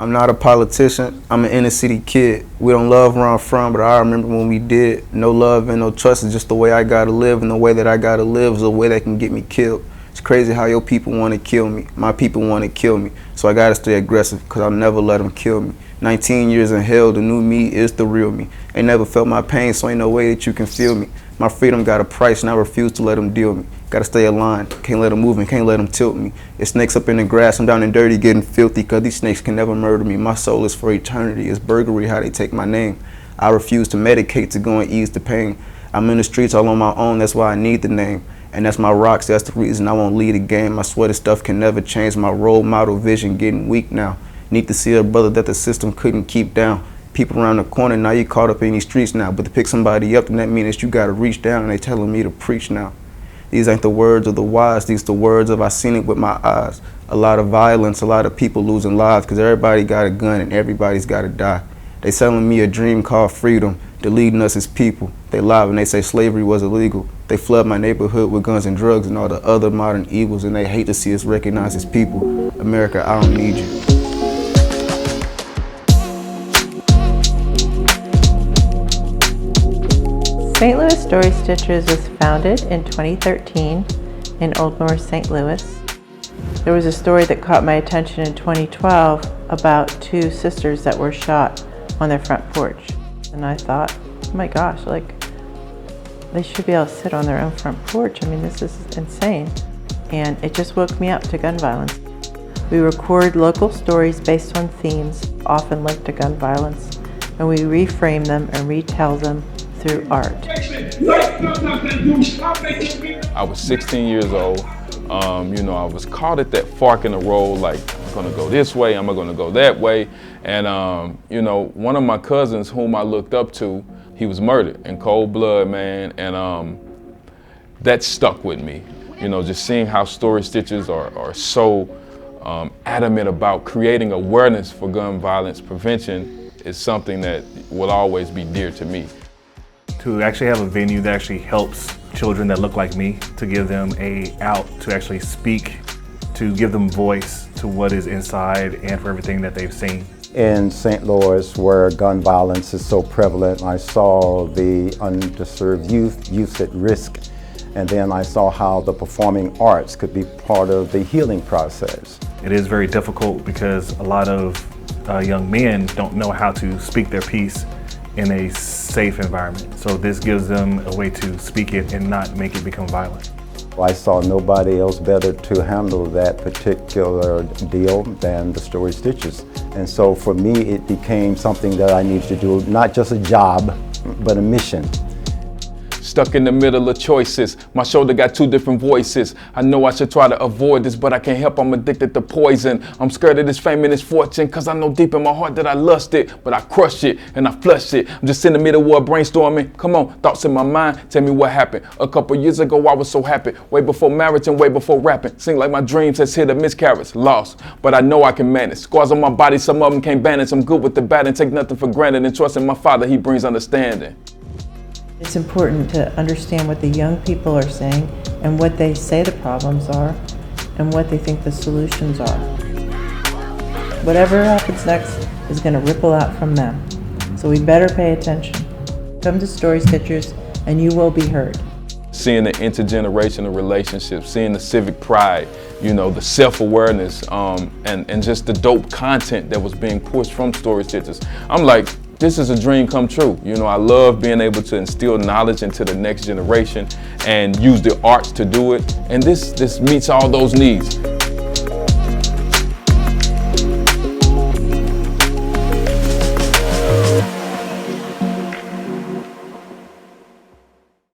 I'm not a politician, I'm an inner city kid. We don't love where I'm from, but I remember when we did. No love and no trust is just the way I gotta live, and the way that I gotta live is the way that can get me killed. It's crazy how your people wanna kill me, my people wanna kill me, so I gotta stay aggressive, cause I'll never let them kill me. 19 years in hell, the new me is the real me. Ain't never felt my pain, so ain't no way that you can feel me. My freedom got a price, and I refuse to let them deal me. Gotta stay aligned, can't let them move me, can't let them tilt me. It's snakes up in the grass, I'm down and dirty, getting filthy, cause these snakes can never murder me. My soul is for eternity, it's burglary how they take my name. I refuse to medicate to go and ease the pain. I'm in the streets all on my own, that's why I need the name. And that's my rocks, that's the reason I won't lead a game. I swear this stuff can never change, my role model vision getting weak now. Need to see a brother that the system couldn't keep down. People around the corner, now you caught up in these streets now. But to pick somebody up, then that means that you gotta reach down, and they telling me to preach now. These ain't the words of the wise, these the words of I seen it with my eyes. A lot of violence, a lot of people losing lives, cause everybody got a gun and everybody's gotta die. They selling me a dream called freedom, deleting us as people. They lie when they say slavery was illegal. They flood my neighborhood with guns and drugs and all the other modern evils, and they hate to see us recognized as people. America, I don't need you. St. Louis Story Stitchers was founded in 2013 in Old North St. Louis. There was a story that caught my attention in 2012 about two sisters that were shot on their front porch. And I thought, oh my gosh, like, they should be able to sit on their own front porch. I mean, this is insane. And it just woke me up to gun violence. We record local stories based on themes often linked to gun violence, and we reframe them and retell them through art. I was 16 years old. I was caught at that fork in the road, like, I'm gonna go this way, I'm gonna go that way. And, one of my cousins whom I looked up to, he was murdered in cold blood, man. And that stuck with me. Just seeing how Story Stitchers are so adamant about creating awareness for gun violence prevention is something that will always be dear to me. To actually have a venue that actually helps children that look like me, to give them a out to actually speak, to give them voice to what is inside and for everything that they've seen. In St. Louis, where gun violence is so prevalent, I saw the underserved youth at risk, and then I saw how the performing arts could be part of the healing process. It is very difficult because a lot of young men don't know how to speak their piece in a safe environment. So this gives them a way to speak it and not make it become violent. I saw nobody else better to handle that particular deal than the Story Stitchers. And so for me, it became something that I needed to do, not just a job, but a mission. Stuck in the middle of choices. My shoulder got two different voices. I know I should try to avoid this, but I can't help, I'm addicted to poison. I'm scared of this fame and this fortune, cause I know deep in my heart that I lust it, but I crushed it and I flushed it. I'm just in the middle of brainstorming. Come on, thoughts in my mind, tell me what happened. A couple years ago I was so happy, way before marriage and way before rapping. Seemed like my dreams has hit a miscarriage, lost, but I know I can manage. Scars on my body, some of them can't banish. I'm good with the bad and take nothing for granted, and trust in my Father, He brings understanding. It's important to understand what the young people are saying and what they say the problems are and what they think the solutions are. Whatever happens next is going to ripple out from them. So we better pay attention. Come to Story Stitchers and you will be heard. Seeing the intergenerational relationships, seeing the civic pride, the self-awareness, and just the dope content that was being pushed from Story Stitchers. I'm like, this is a dream come true. I love being able to instill knowledge into the next generation and use the arts to do it. And this meets all those needs.